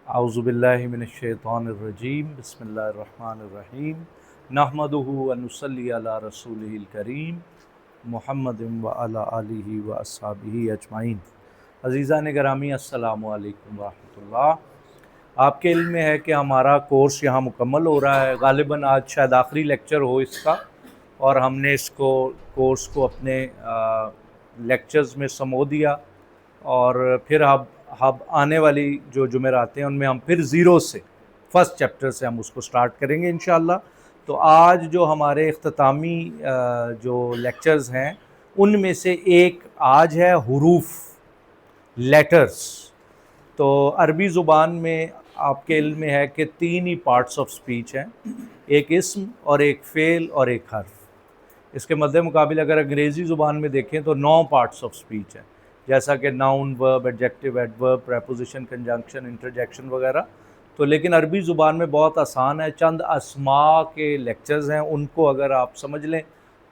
اعوذ باللہ من الشیطان الرجیم بسم اللہ الرحمن الرحیم نحمدہ و نصلی علی رسولہ الکریم محمد و علی آلہ و اصحابہ اجمعین۔ عزیزان گرامی السلام علیکم ورحمۃ اللہ۔ آپ کے علم میں ہے کہ ہمارا کورس یہاں مکمل ہو رہا ہے، غالباً آج شاید آخری لیکچر ہو اس کا، اور ہم نے اس کورس کو اپنے لیکچرز میں سمو دیا، اور پھر اب آنے والی جو جمعرات ہیں ان میں ہم پھر زیرو سے فرسٹ چیپٹر سے ہم اس کو سٹارٹ کریں گے انشاءاللہ۔ تو آج جو ہمارے اختتامی جو لیکچرز ہیں ان میں سے ایک آج ہے حروف، لیٹرز۔ تو عربی زبان میں آپ کے علم میں ہے کہ تین ہی پارٹس آف سپیچ ہیں، ایک اسم اور ایک فعل اور ایک حرف۔ اس کے مد مقابل اگر انگریزی زبان میں دیکھیں تو 9 پارٹس آف سپیچ ہیں، جیسا کہ ناؤن، ورب، ایڈجیکٹو، ایڈورب، پریپوزیشن، کنجنکشن، انٹرجیکشن وغیرہ۔ تو لیکن عربی زبان میں بہت آسان ہے، چند اسماء کے لیکچرز ہیں، ان کو اگر آپ سمجھ لیں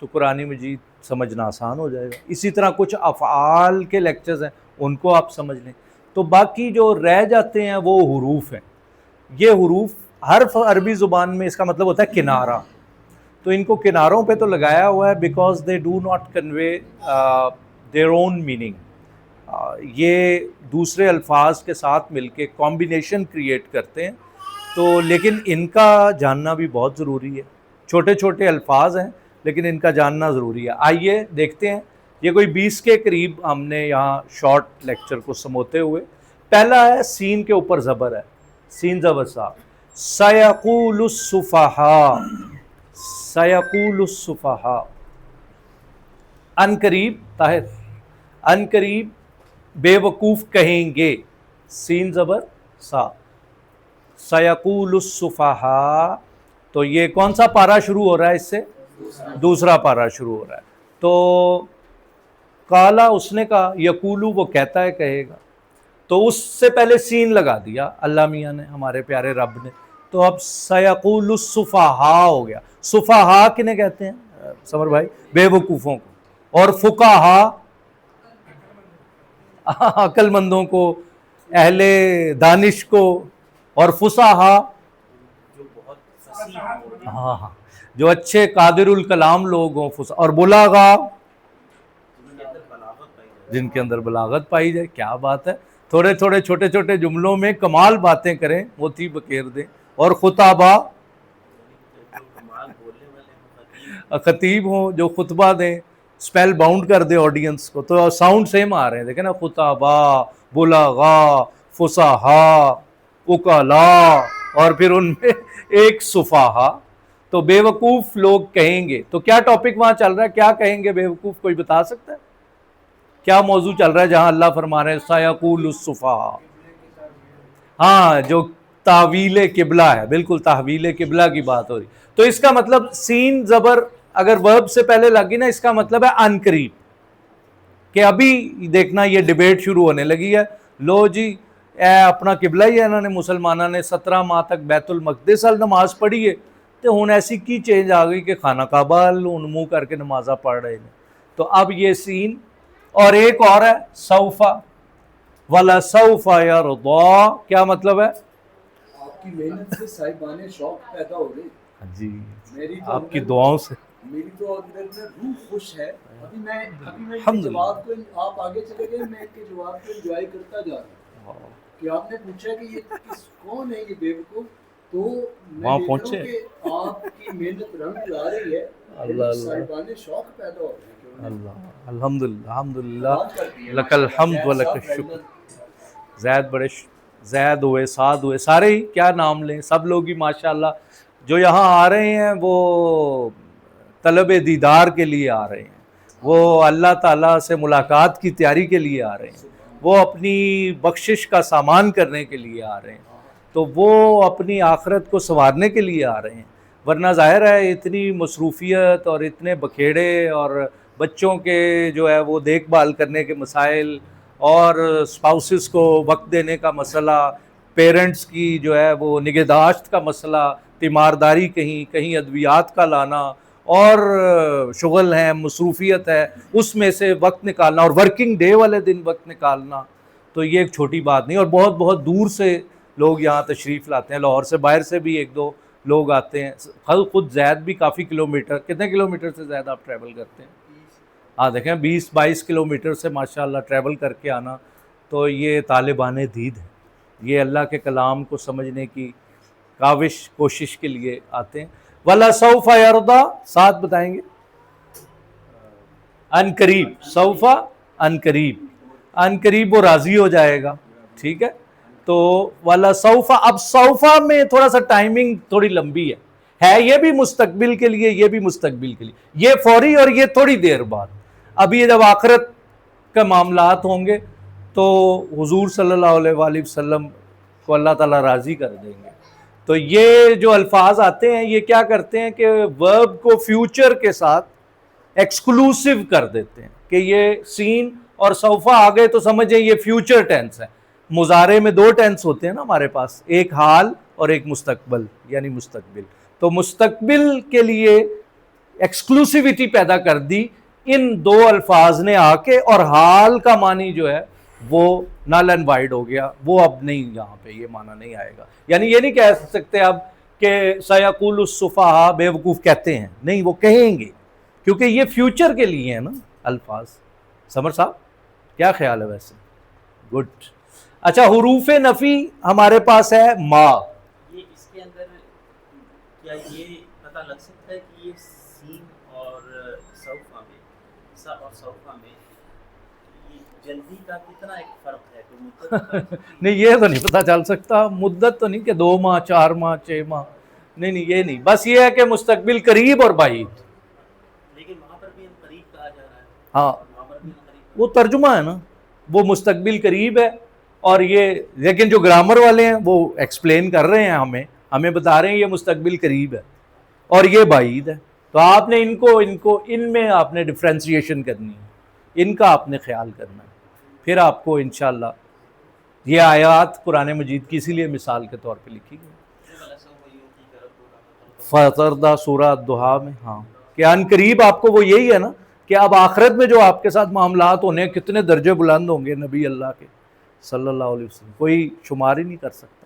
تو قرآن مجید سمجھنا آسان ہو جائے گا۔ اسی طرح کچھ افعال کے لیکچرز ہیں، ان کو آپ سمجھ لیں تو باقی جو رہ جاتے ہیں وہ حروف ہیں۔ یہ حروف، حرف عربی زبان میں اس کا مطلب ہوتا ہے کنارہ، تو ان کو کناروں پہ تو لگایا ہوا ہے because they do not convey their own meaning. یہ دوسرے الفاظ کے ساتھ مل کے کمبینیشن کریٹ کرتے ہیں، تو لیکن ان کا جاننا بھی بہت ضروری ہے۔ چھوٹے چھوٹے الفاظ ہیں لیکن ان کا جاننا ضروری ہے۔ آئیے دیکھتے ہیں، یہ کوئی 20 کے قریب ہم نے یہاں شارٹ لیکچر کو سموتے ہوئے۔ پہلا ہے سین کے اوپر زبر ہے، سین زبر سا، سیقول السفہاء، سیقول السفہاء، ان قریب طاہر، ان قریب بے وقوف کہیں گے، سین زبر سا، سیقول السفہاء۔ تو یہ کون سا پارہ شروع ہو رہا ہے اس سے؟ دوسرا پارہ شروع ہو رہا ہے۔ تو قالا اس نے کہا، یقولو وہ کہتا ہے، کہے گا، تو اس سے پہلے سین لگا دیا اللہ میاں نے، ہمارے پیارے رب نے، تو اب سیقول السفہاء ہو گیا۔ سفہاء کنہیں کہتے ہیں سمر بھائی؟ بے وقوفوں کو، اور فقہاء عقل مندوں کو، اہل دانش کو، اور فصحاء ہاں جو اچھے قادر الکلام لوگ ہوں، اور بلاغا جن کے اندر بلاغت پائی جائے۔ کیا بات ہے، تھوڑے تھوڑے چھوٹے چھوٹے جملوں میں کمال باتیں کریں، موتی بکیر دیں۔ اور خطابہ، خطیب ہوں جو خطبہ دیں، اسپیل باؤنڈ کر دے آڈینس کو، تو ساؤنڈ سیم آ رہے ہیں، دیکھیں نا، خطابہ، بلاغا، فصحاء، اکلا، اور پھر ان میں ایک صفحہ۔ تو بے وقوف لوگ کہیں گے، تو کیا ٹاپک وہاں چل رہا ہے؟ کیا کہیں گے بے وقوف؟ کوئی بتا سکتا ہے کیا موضوع چل رہا ہے جہاں اللہ فرما رہے ہیں سیقول السفہاء؟ ہاں، جو تحویل قبلہ ہے، بالکل تحویل قبلہ کی بات ہو رہی۔ تو اس کا مطلب سین زبر اگر ورب سے پہلے لگی نا، اس کا مطلب ہے ان قریب، کہ ابھی دیکھنا یہ ڈیبیٹ شروع ہونے لگی ہے، لو جی اپنا قبلہ ہی ہے، انہوں نے مسلمانوں نے 17 ماہ تک بیت المقدس نماز پڑھی ہے، تو ہن ایسی کی چینج آ گئی کہ خانہ کعبہ منہ کر کے نمازہ پڑھ رہے ہیں۔ تو اب یہ سین، اور ایک اور ہے سوفا، وَلَسَوْفَ يَرْضَىٰ، کیا مطلب ہے؟ آپ کی محنت سے صاحبان شوق پیدا ہو گئی جی، میری تو آپ کی دعاؤں سے میری تو اندر میں روح خوش ہے۔ ابھی میں الحمدللہ۔ جواب کو، آپ آگے چلے گئے، میں ان کے جواب کو انجوائے کرتا جا رہا ہوں کہ آپ نے پوچھا کہ یہ کون ہے یہ بے وقوف، تو میں وہاں دیکھ رہا پہنچے ہوں کہ آپ کی محنت رنگ لا رہی ہے، اللہ صاحبان شوق پیدا ہو رہے ہیں۔ اللہ، الحمدللہ، الحمدللہ، لک الحمد و لک الشکر۔ زید ہوئے، سعد ہوئے، سارے ہی کیا نام لیں، سب لوگ ہی ماشاءاللہ جو یہاں آ رہے ہیں وہ طلب دیدار کے لیے آ رہے ہیں، وہ اللہ تعالیٰ سے ملاقات کی تیاری کے لیے آ رہے ہیں، وہ اپنی بخشش کا سامان کرنے کے لیے آ رہے ہیں، تو وہ اپنی آخرت کو سنوارنے کے لیے آ رہے ہیں۔ ورنہ ظاہر ہے اتنی مصروفیت اور اتنے بکھیڑے، اور بچوں کے جو ہے وہ دیکھ بھال کرنے کے مسائل، اور اسپاؤسز کو وقت دینے کا مسئلہ، پیرنٹس کی جو ہے وہ نگہداشت کا مسئلہ، تیمارداری، کہیں ادویات کا لانا، اور شغل ہے، مصروفیت ہے، اس میں سے وقت نکالنا، اور ورکنگ ڈے والے دن وقت نکالنا، تو یہ ایک چھوٹی بات نہیں۔ اور بہت بہت دور سے لوگ یہاں تشریف لاتے ہیں، لاہور سے باہر سے بھی ایک دو لوگ آتے ہیں، خود زید بھی کافی کلومیٹر، کتنے کلومیٹر سے زیادہ آپ ٹریول کرتے ہیں؟ دیکھیں 20-22 کلومیٹر سے ماشاءاللہ ٹریول کر کے آنا، تو یہ طالبان دید ہے، یہ اللہ کے کلام کو سمجھنے کی کوشش کے لیے آتے ہیں۔ وَلَسَوْفَ يَرْضَىٰ، ساتھ بتائیں گے ان قریب، سوفا ان قریب، ان قریب وہ راضی ہو جائے گا، ٹھیک ہے؟ تو وَلَسَوْفَ، اب سوفا میں تھوڑا سا ٹائمنگ تھوڑی لمبی ہے یہ بھی مستقبل کے لیے، یہ بھی مستقبل کے لیے، یہ فوری اور یہ تھوڑی دیر بعد۔ ابھی جب آخرت کا معاملات ہوں گے تو حضور صلی اللہ علیہ وآلہ وسلم کو اللہ تعالیٰ راضی کر دیں گے۔ تو یہ جو الفاظ آتے ہیں یہ کیا کرتے ہیں کہ ورب کو فیوچر کے ساتھ ایکسکلوسیو کر دیتے ہیں کہ یہ سین اور سوفا آ گئے تو سمجھیں یہ فیوچر ٹینس ہے۔ مضارع میں 2 ٹینس ہوتے ہیں نا ہمارے پاس، ایک حال اور ایک مستقبل، یعنی مستقبل۔ تو مستقبل کے لیے ایکسکلوسیوٹی پیدا کر دی ان 2 الفاظ نے آ کے، اور حال کا معنی جو ہے وہ نل اینڈ وائڈ ہو گیا، وہ اب نہیں، یہاں پہ یہ معنی نہیں آئے گا۔ یعنی یہ نہیں کہہ سکتے اب کہ سیقول السفہاء، بے وقوف کہتے ہیں، نہیں، وہ کہیں گے، کیونکہ یہ فیوچر کے لیے ہیں نا الفاظ۔ سمر صاحب کیا خیال ہے ویسے؟ گڈ۔ اچھا، حروف نفی ہمارے پاس ہے ما، یہ اس کے اندر کیا یہ پتہ لگ سکتا ہے کہ یہ سین اور سوفا میں، سا اور سوفا میں جلدی کا کتنا ایک فرق ہے؟ کوئی مدت نہیں یہ تو نہیں پتہ چل سکتا، مدت تو نہیں کہ 2 ماہ 4 ماہ 6 ماہ، نہیں یہ نہیں، بس یہ ہے کہ مستقبل قریب اور بعید۔ لیکن وہاں پر بھی قریب کہا جا رہا ہے، ہاں وہاں پر بھی قریب، وہ ترجمہ ہے نا، وہ مستقبل قریب ہے، اور یہ لیکن جو گرامر والے ہیں وہ ایکسپلین کر رہے ہیں، ہمیں بتا رہے ہیں یہ مستقبل قریب ہے اور یہ بعید ہے۔ تو آپ نے ان میں آپ نے ڈفرینسیشن کرنی ہے، ان کا آپ نے خیال کرنا ہے، پھر آپ کو انشاءاللہ یہ آیات قرآن مجید کی اسی لیے مثال کے طور پہ لکھی گئی۔ فطردہ سورہ دہا میں، ہاں، کہ ان قریب آپ کو وہ یہی ہے نا کہ اب آخرت میں جو آپ کے ساتھ معاملات ہونے ہیں، کتنے درجے بلند ہوں گے نبی اللہ کے صلی اللہ علیہ وسلم، کوئی شمار ہی نہیں کر سکتا۔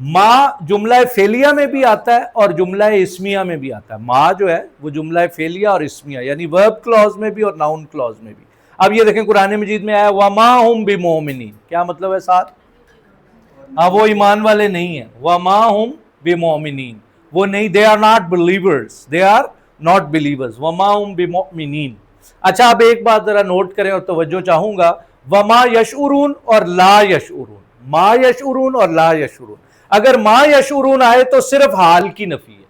ما جملہ فعلیہ میں بھی آتا ہے اور جملہ اسمیہ میں بھی آتا ہے۔ ما جو ہے وہ جملہ فعلیہ اور اسمیہ، یعنی ورب کلوز میں بھی اور ناؤن کلوز میں بھی۔ اب یہ دیکھیں قرآن مجید میں آیا وَمَا هُمْ بِمُؤْمِنِينَ، کیا مطلب ہے ساتھ؟ وہ ایمان والے نہیں ہیں، وَمَا هُمْ بِمُؤْمِنِينَ، وہ نہیں، they are not believers، they are not believers، وَمَا هُمْ بِمُؤْمِنِينَ۔ اچھا اب ایک بات ذرا نوٹ کریں اور توجہ چاہوں گا، وَمَا يَشْعُرُونَ اور لا يَشْعُرُونَ، ما يشعرون اور لا يشعرون۔ اگر ما يشعرون آئے تو صرف حال کی نفی ہے،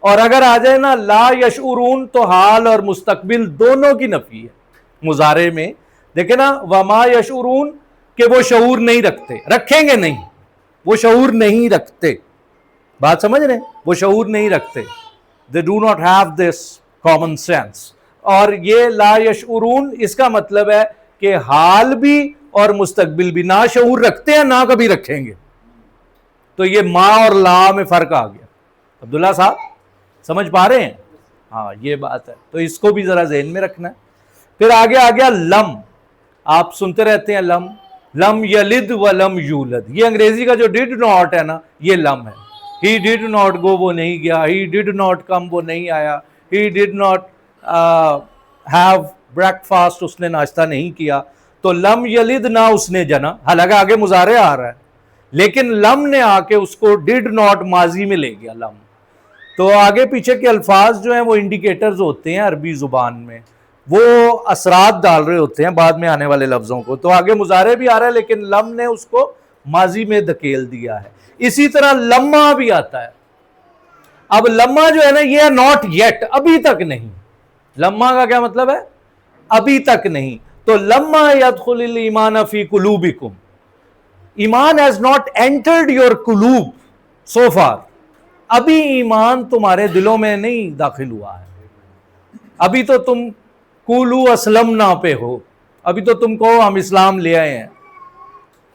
اور اگر آ جائے نا لا يشعرون تو حال اور مستقبل دونوں کی نفی ہے۔ مضارع میں دیکھیں نا، وما يشعرون کہ وہ شعور نہیں رکھتے، رکھیں گے نہیں، وہ شعور نہیں رکھتے، بات سمجھ رہے ہیں؟ وہ شعور نہیں رکھتے، they do not have this common sense۔ اور یہ لا يشعرون اس کا مطلب ہے کہ حال بھی اور مستقبل بھی نہ شعور رکھتے ہیں، نہ کبھی رکھیں گے۔ تو یہ ما اور لا میں فرق آ گیا۔ عبداللہ صاحب سمجھ پا رہے ہیں؟ ہاں یہ بات ہے، تو اس کو بھی ذرا ذہن میں رکھنا ہے۔ پھر آگے آ گیا لم، آپ سنتے رہتے ہیں لم، لم یلد ولم یولد، یہ انگریزی کا جو ڈیڈ ناٹ ہے نا یہ لم ہے۔ ہی ڈیڈ ناٹ گو، وہ نہیں گیا، ہی ڈیڈ ناٹ کم، وہ نہیں آیا، he did not have breakfast, اس نے ناشتہ نہیں کیا۔ تو لم یلد نہ اس نے جنا، حالانکہ آگے مضارع آ رہا ہے، لیکن لم نے آ کے اس کو ڈیڈ ناٹ ماضی میں لے گیا لم۔ تو آگے پیچھے کے الفاظ جو ہیں وہ انڈیکیٹرز ہوتے ہیں عربی زبان میں، وہ اثرات ڈال رہے ہوتے ہیں بعد میں آنے والے لفظوں کو۔ تو آگے مضارع بھی آ رہا ہے لیکن لم نے اس کو ماضی میں دھکیل دیا ہے۔ اسی طرح لمہ بھی آتا ہے۔ اب لمہ جو ہے نا یہ ناٹ یٹ، ابھی تک نہیں۔ لمہ کا کیا مطلب ہے؟ ابھی تک نہیں۔ تو لمہ یدخل الایمان فی قلوبکم، ایمان ہیز ناٹ انٹرڈ یور قلوب سو فار، ابھی ایمان تمہارے دلوں میں نہیں داخل ہوا ہے، ابھی تو تم قولوا اسلمنا پہ ہو، ابھی تو تم کو ہم اسلام لے آئے ہیں۔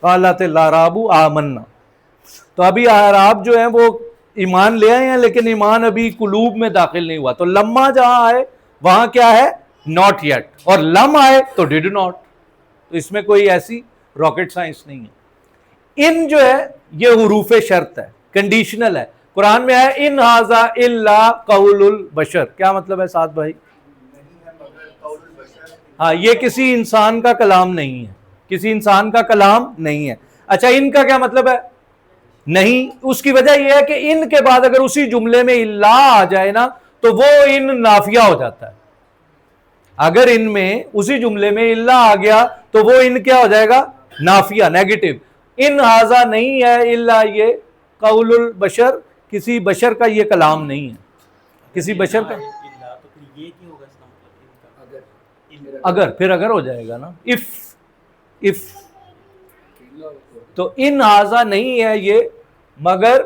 قالت الاعراب آمنا، تو ابھی اعراب جو ہیں وہ ایمان لے آئے ہیں لیکن ایمان ابھی قلوب میں داخل نہیں ہوا۔ تو لمہ جہاں آئے وہاں کیا ہے؟ ناٹ یٹ، اور لم آئے تو ڈیڈ ناٹ۔ تو اس میں کوئی ایسی راکٹ سائنس نہیں ہے۔ ان جو ہے یہ حروف شرط ہے، کنڈیشنل ہے. قرآن میں ہے ان ھذا الا قول البشر. کیا مطلب ہے سعد بھائی؟ ہاں، یہ کسی انسان کا کلام نہیں ہے، کسی انسان کا کلام نہیں ہے. اچھا، ان کا کیا مطلب ہے؟ نہیں. اس کی وجہ یہ ہے کہ ان کے بعد اگر اسی جملے میں الا آ جائے نا تو وہ ان نافیہ ہو جاتا ہے. اگر ان میں اسی جملے میں الا آ گیا تو وہ ان کیا ہو جائے گا؟ نافیہ، نیگیٹو. ان ھذا نہیں ہے الا یہ قول البشر، کسی بشر کا یہ کلام نہیں ہے، کسی بشر کا. تو پھر یہ کیا ہوگا اس کا مطلب؟ اگر پھر اگر ہو جائے گا نا، اف. تو ان ھذا نہیں ہے یہ مگر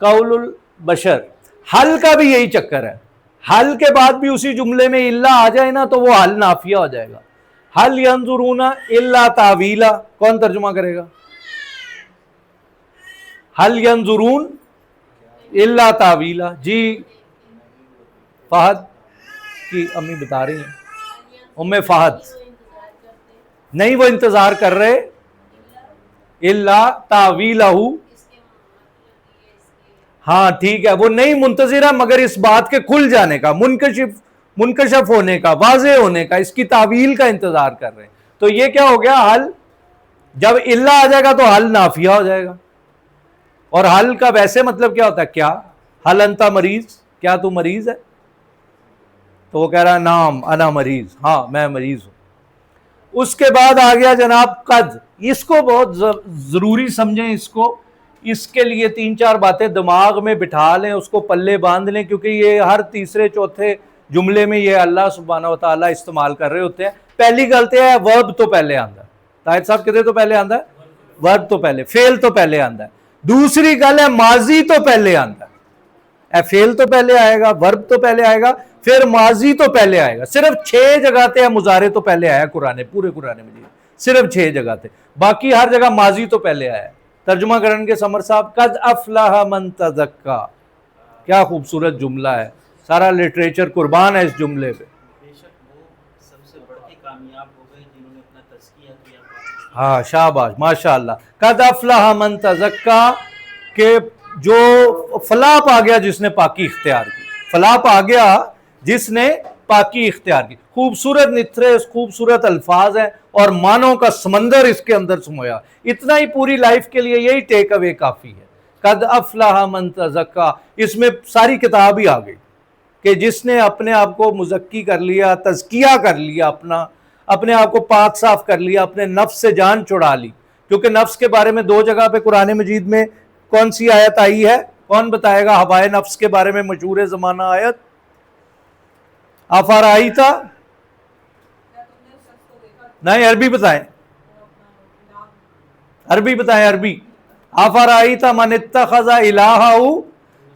قول البشر. حل کا بھی یہی چکر ہے، حل کے بعد بھی اسی جملے میں الا آ جائے نا تو وہ حل نافیہ ہو جائے گا. حل ینظرون الا تاویلا، کون ترجمہ کرے گا؟ حل ینظرون الا تاویلا. جی فہد کی امی بتا رہی ہیں، ام فہد. نہیں، وہ انتظار کر رہے الا تاویلہ. ہاں ٹھیک ہے، وہ نہیں منتظرہ مگر اس بات کے کھل جانے کا، منکشف ہونے کا، واضح ہونے کا، اس کی تعویل کا انتظار کر رہے ہیں. تو یہ کیا ہو گیا؟ حل. جب الا آ جائے گا تو حل نافیہ ہو جائے گا. اور حل کا ویسے مطلب کیا ہوتا ہے؟ کیا؟ حل انتا مریض، کیا تو مریض ہے؟ تو وہ کہہ رہا ہے نام انا مریض، ہاں میں مریض ہوں. اس کے بعد آ گیا جناب قد. اس کو بہت ضروری سمجھیں، اس کے لیے 3-4 باتیں دماغ میں بٹھا لیں، اس کو پلے باندھ لیں، کیونکہ یہ ہر تیسرے چوتھے جملے میں یہ اللہ سبحانہ و تعالیٰ استعمال کر رہے ہوتے ہیں. پہلی غلطی ہے ورب تو پہلے آندا ہے. طاہر صاحب کہتے تو پہلے آندا ہے ورب تو پہلے، فعل تو پہلے آندا ہے. دوسری گل ہے ماضی تو پہلے آندا ہے. فعل تو پہلے آئے گا، ورب تو پہلے آئے گا، پھر ماضی تو پہلے آئے گا. صرف 6 جگہ تے مضارع تو پہلے آیا پورے قرآن مجید، صرف 6 جگہ تے، باقی ہر جگہ ماضی تو پہلے آیا. ترجمہ کرن کے سمر صاحب، قد افلح من تزکا. کیا خوبصورت جملہ ہے، سارا لٹریچر قربان ہے اس جملے پہ. بے شک وہ سب سے بڑھ کے کامیاب ہو گئے جنہوں نے اپنا تزکیہ کیا. ہاں شاباش، ماشاءاللہ. قد افلح من تزکا، کہ جو فلاح پا گیا جس نے پاکی اختیار کی. فلاح پا گیا جس نے پاکی اختیار کی. خوبصورت نتھرے، خوبصورت الفاظ ہیں اور معنوں کا سمندر اس کے اندر سمویا. اتنا ہی پوری لائف کے لیے یہی ٹیک اوے کافی ہے. قد افلح من تزکا، اس میں ساری کتاب ہی آ گئی کہ جس نے اپنے آپ کو مزکی کر لیا، تزکیہ کر لیا، اپنے آپ کو پاک صاف کر لیا، اپنے نفس سے جان چھڑا لی. کیونکہ نفس کے بارے میں 2 جگہ پہ قرآن مجید میں کون سی آیت آئی ہے؟ کون بتائے گا؟ ہوائے نفس کے بارے میں مشہور زمانہ آیت افرائیتا، نہیں عربی بتائیں، عربی بتائیں، عربی. افرائیتا من اتخذ الہہ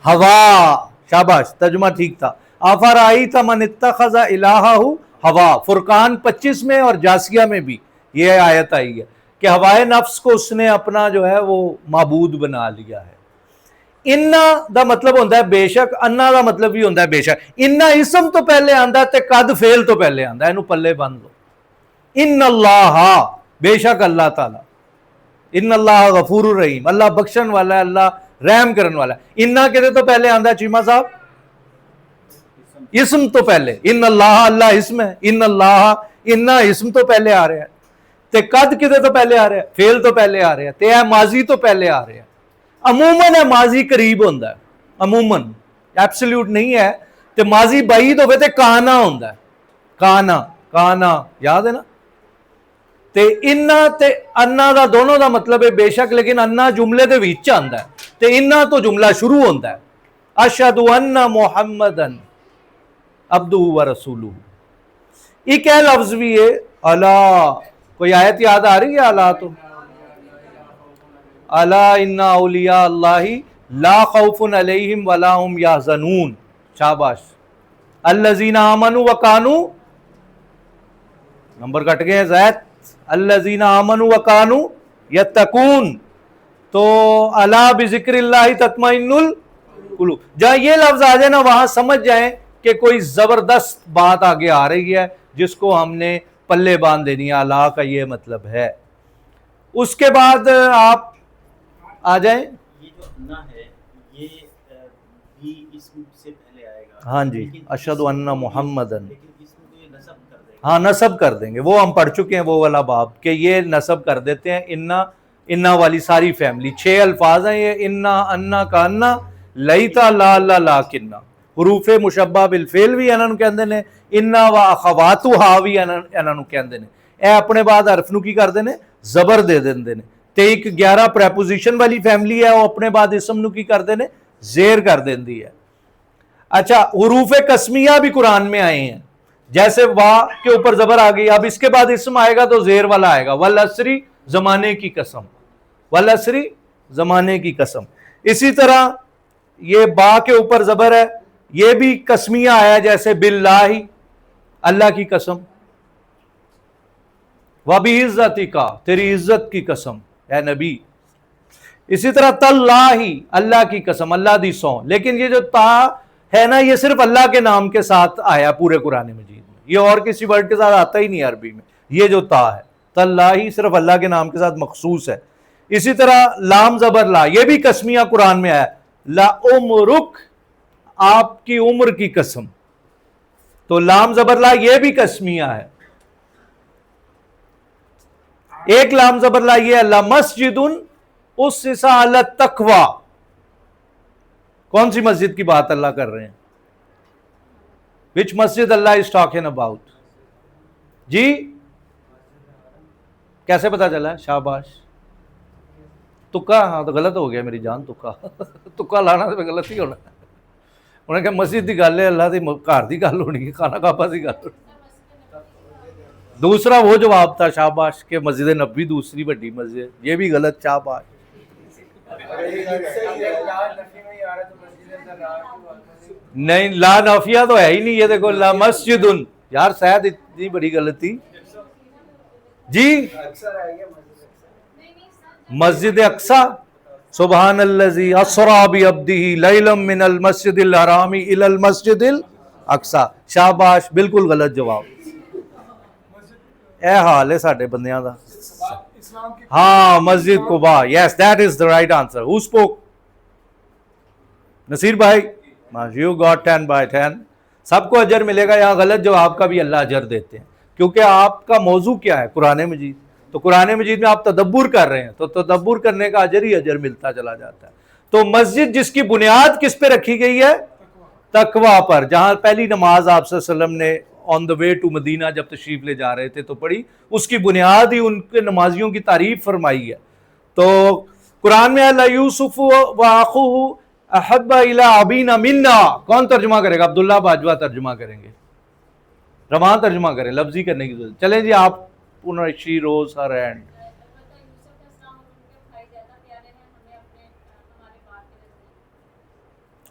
ہوا. شاباش، ترجمہ ٹھیک تھا. افرائیتا من اتخذ الہہ ہوا. فرقان 25 میں اور جاسیہ میں بھی یہ آیت آئی ہے کہ ہوائے نفس کو اس نے اپنا جو ہے وہ معبود بنا لیا ہے. انا دا مطلب ہوتا ہے بے شک، انا دا مطلب بھی ہوتا ہے بے شک. انا اسم تو پہلے آندا ہے تے قد فعل تو پہلے آندا ہے، اینو پلے بند لو. ان اللہ، بے شک اللہ تعالی، ان اللہ غفور الرحیم، اللہ بخشن والا ہے، اللہ رحم کرن والا ہے. انا کہتے تو پہلے آندا ہے چیمہ صاحب، اسم تو پہلے. ان اللہ، اللہ اسم ہے. ان اللہ، انا اسم تو پہلے آ رہا ہے. تے قد کدے تو پہلے آ رہا ہے؟ فعل تو پہلے آ رہا ہے. تے ماضی تو پہلے آ رہا ہے. عموماً ہے ماضی قریب ہوندہ ہے، عموماً ایبسلیوٹ نہیں ہے. تے ماضی بعید ہوئے تے کانا ہوندہ ہے. کانا یاد ہے نا. تے انا تے انا دا دونوں دا مطلب ہے بے شک، لیکن انا جملے دے وچ آندا ہے تے انا تو جملہ شروع ہوندا ہے. اشہد ان محمدن عبدہ و رسولہ. ایک ہے لفظ بھی ہے اللہ. کوئی آیت یاد آ رہی ہے؟ اللہ تو الا ان اولیاء اللہ لا خوف علیہم ولا هم یحزنون. شاباش. الذین آمنوا وکانوا، نمبر کٹ گئے زید. الذین آمنوا وکانوا یتقون. تو الا بذکر اللہ تطمئن القلوب. جہاں یہ لفظ آ جائے نا وہاں سمجھ جائیں کہ کوئی زبردست بات آگے آ رہی ہے جس کو ہم نے پلے باندھ دینی ہے. اللہ کا یہ مطلب ہے. اس کے بعد آپ آ جائیں. یہ جو انا ہے یہ بھی اسم سے پہلے آئے گا. ہاں جی, اشہد ان محمدن, لیکن اس میں تو یہ نصب کر دے گا. ہاں نصب کر دیں گے, وہ ہم پڑھ چکے ہیں وہ والا باب کہ یہ نصب کر دیتے ہیں. انا والی ساری فیملی 6 الفاظ ہیں یہ, انا کا انا, لیتا لا لا لاکنہ, حروف مشبہ بالفعل بھی انہاں نوں کہندے نے, انا و اخواتها بھی انہاں نوں کہندے نے. اے اپنے بعد حرف نوں کی کردے نے, زبر دے دیندے نے. تے ایک 11 پریپوزیشن والی فیملی ہے, وہ اپنے بعد اسم نوں کی کردے نے, زیر کر دیندی ہے. اچھا, حروف قسمیہ بھی قرآن میں آئے ہیں, جیسے وا کے اوپر زبر آ گئی, اب اس کے بعد اسم آئے گا تو زیر والا آئے گا. والعصری, زمانے کی قسم, والعصری, زمانے کی قسم. اسی طرح یہ با کے اوپر زبر ہے, یہ بھی قسمیہ آیا, جیسے باللہ, اللہ کی قسم. وَبِعِزَّتِكَ, تیری عزت کی قسم اے نبی. اسی طرح تاللہ, اللہ کی قسم, اللہ دی سو. لیکن یہ جو تا ہے نا, یہ صرف اللہ کے نام کے ساتھ آیا پورے قرآن مجید میں, یہ اور کسی ورڈ کے ساتھ آتا ہی نہیں عربی میں. یہ جو تا ہے تاللہ صرف اللہ کے نام کے ساتھ مخصوص ہے. اسی طرح لام زبر لا, یہ بھی قسمیہ قرآن میں آیا, لعمرک, آپ کی عمر کی قسم. تو لام زبر لا یہ بھی قسمیہ ہے. ایک لام زبر لا یہ ہے, لمسجد اسس علی التقوی. کون سی مسجد کی بات اللہ کر رہے ہیں؟ which Masjid Allah is talking about؟ جی کیسے پتا چلا؟ شاباش. تکا, ہاں تو غلط ہو گیا میری جان, تکا لانا تو غلط ہی ہونا. انہیں کہا مسجد کی گل ہے, اللہ دی گھر دی گل ہونی ہے, خانہ کعبہ دی گل ہونی. دوسرا وہ جواب تھا شاباش کہ مسجد نبوی دوسری بڑی مسجد, یہ بھی غلط. شاباش. نہیں, لا نافیہ تو ہے ہی نہیں. یہ دیکھو لا مسجد, یار شاید اتنی بڑی غلطی. جی مسجد اقصی, سبحان الذی اسری بعبدہ لیلا من المسجد الحرام الی المسجد الاقصی. شاباش, بالکل غلط جواب. اے حال ہے ساڈے بندیاں دا. ہاں مسجد قباء, yes that is the right answer. Who spoke? Naseer بھائی, you got 10 by 10. سب کو اجر ملے گا. یہاں غلط جواب کا بھی اللہ اجر دیتے ہیں, کیونکہ آپ کا موضوع کیا ہے؟ قرآن مجید. تو قرآن مجید میں آپ تدبر کر رہے ہیں, تو تدبر کرنے کا اجر ہی اجر ملتا چلا جاتا ہے. تو مسجد جس کی بنیاد کس پہ رکھی گئی ہے؟ تقویٰ پر. جہاں پہلی نماز آپ صلی اللہ علیہ وسلم نے آن دا وے ٹو مدینہ جب تشریف لے جا رہے تھے تو پڑھی, اس کی بنیاد ہی ان کے نمازیوں کی تعریف فرمائی ہے. تو قرآن میں اللہ یوسف واخوہ احب الی ابینا منا, کون ترجمہ کرے گا؟ عبداللہ باجوہ ترجمہ کریں گے. رواں ترجمہ کریں, لفظی کرنے کی ضرورت. چلیں جی آپ. شی روز ہر ہینڈ.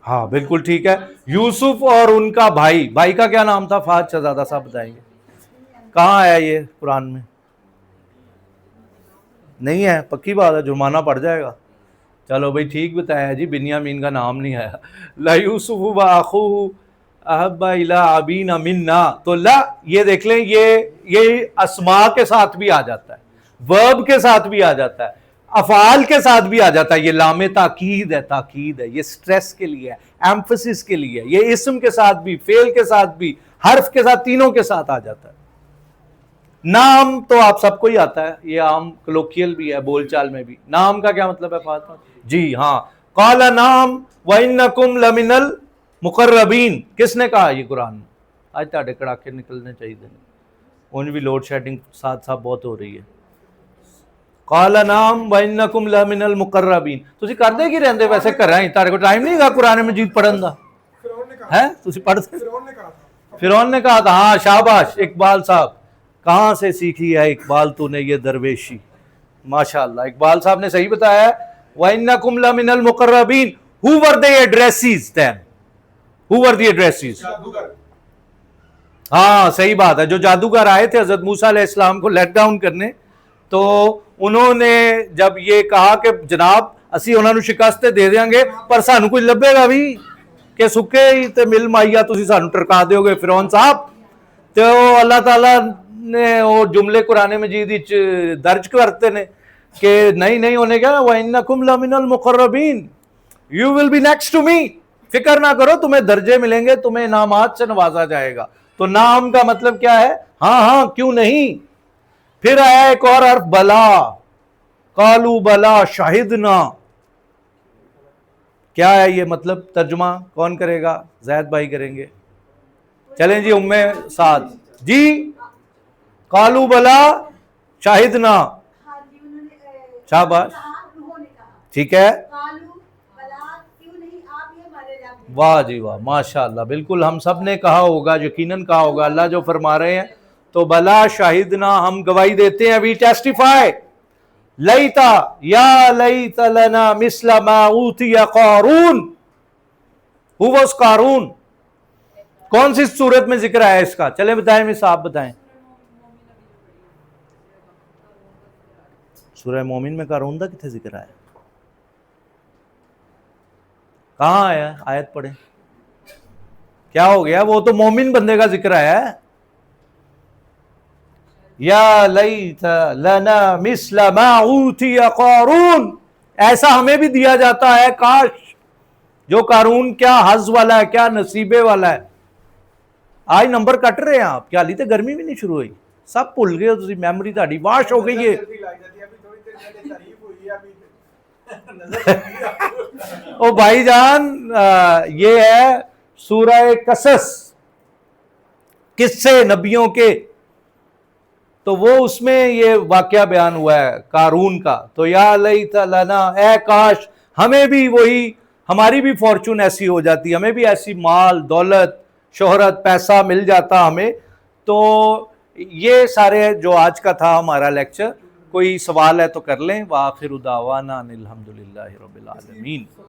ہاں بالکل ٹھیک ہے. یوسف اور ان کا بھائی, بھائی کا کیا نام تھا؟ فہد شہزادہ صاحب بتائیں گے. کہاں آیا یہ قرآن میں؟ نہیں ہے, پکی بات ہے, جرمانہ پڑ جائے گا. چلو بھائی ٹھیک بتایا جی, بنیامین کا نام نہیں آیا. لا یوسف واخوہ احب الی ابینا منا. تو لا یہ دیکھ لیں, یہ اسماء کے ساتھ بھی آ جاتا ہے, ورب کے ساتھ بھی آ جاتا ہے, افعال کے ساتھ بھی آ جاتا ہے. یہ لام تاکید ہے, تاکید ہے, یہ سٹریس کے لیے ہے, ایمفسس کے لیے ہے. یہ اسم کے ساتھ بھی, فعل کے ساتھ بھی, حرف کے ساتھ, تینوں کے ساتھ آ جاتا ہے. نام تو آپ سب کو ہی آتا ہے, یہ عام کلوکیل بھی ہے, بول چال میں بھی. نام کا کیا مطلب ہے فاطمہ جی؟ ہاں, قال نام وَإِنَّكُمْ لَمِنَ الْمُقَرَّبِينَ. کس نے کہا یہ قرآن میں؟ آج تاڑے کڑاکے نکلنے چاہیے. انہیں بھی لوڈ شیڈنگ ساتھ ساتھ بہت ہو رہی ہے. قال نام وَإِنَّكُمْ لَمِنَ الْمُقَرَّبِينَ. تسی کردے کی رہندے ویسے کر رہے ہیں, تارے کو ٹائم نہیں گا قرآن مجید پڑھن دا ہے؟ تسی پڑھتے فرعون نے کہا تھا. ہاں شاباش اقبال صاحب, کہاں سے سیکھی ہے اقبال تو نے یہ درویشی؟ ماشاءاللہ اقبال صاحب نے صحیح بتایا ہے. وَإِنَّكُمْ لَمِنَ الْمُقَرَّبِينَ. Who were the addressees then? Who were the addressees? ہاں صحیح بات ہے, جو جادوگر آئے تھے حضرت موسیٰ علیہ السلام کو لیٹ ڈاؤن کرنے, تو انہوں نے جب یہ کہا کہ جناب اسی انہوں نے شکست دے دیں گے پر سانو کچھ لبے گا بھی کہ سکے ہی تے مل مائیا تسی سانو ٹرکا دیو گے فرعون صاحب. تو اللہ تعالیٰ نے وہ جملے قرآن مجید درج کرتے نے. کہ نہیں ہونے کا. وَإِنَّكُمْ لَمِنَ الْمُقَرَّبِينَ, you will be next to me, فکر نہ کرو تمہیں درجے ملیں گے, تمہیں انعامات سے نوازا جائے گا. تو نام کا مطلب کیا ہے؟ ہاں کیوں نہیں. پھر آیا ایک اور حرف بلا, قالوا بلا شہدنا. کیا ہے یہ مطلب؟ ترجمہ کون کرے گا؟ زید بھائی کریں گے. چلیں جی ام سعد جی. قالوا بلا شہدنا, شاباش, ٹھیک ہے. واہ جی واہ, ماشاء اللہ, بالکل ہم سب نے کہا ہوگا, یقیناً کہا ہوگا. اللہ جو فرما رہے ہیں تو بلا شاہدنا, ہم گواہی دیتے ہیں, وی ٹیسٹیفائی. لیتا یا لیت لنا مثل ما اوتی قارون. ہو واز قارون؟ کون سی صورت میں ذکر آیا اس کا؟ چلے بتائیں, میں صاحب بتائیں. سورہ مومن میں قارون دا کتنے ذکر آیا؟ کہاں آیا؟ آیت پڑھیں. کیا ہو گیا؟ وہ تو مومن بندے کا ذکر آیا ہے. یا لیت لنا مثل ما اوتی قارون, ایسا ہمیں بھی دیا جاتا ہے, کاش. جو قارون کیا حظ والا ہے, کیا نصیبے والا ہے. آج نمبر کٹ رہے ہیں آپ, کیا لی تے گرمی بھی نہیں شروع ہوئی, سب بھول گئے ہو, میموری تہاڈی واش ہو گئی ہے. او بھائی جان, یہ ہے سورہ قصص, قصے نبیوں کے, تو وہ اس میں یہ واقعہ بیان ہوا ہے قارون کا. تو یا لیت لنا, اے کاش ہمیں بھی وہی, ہماری بھی فارچون ایسی ہو جاتی, ہمیں بھی ایسی مال دولت شہرت پیسہ مل جاتا ہمیں. تو یہ سارے جو آج کا تھا ہمارا لیکچر. کوئی سوال ہے تو کر لیں. وآخر دعوانا ان الحمدللہ رب العالمین.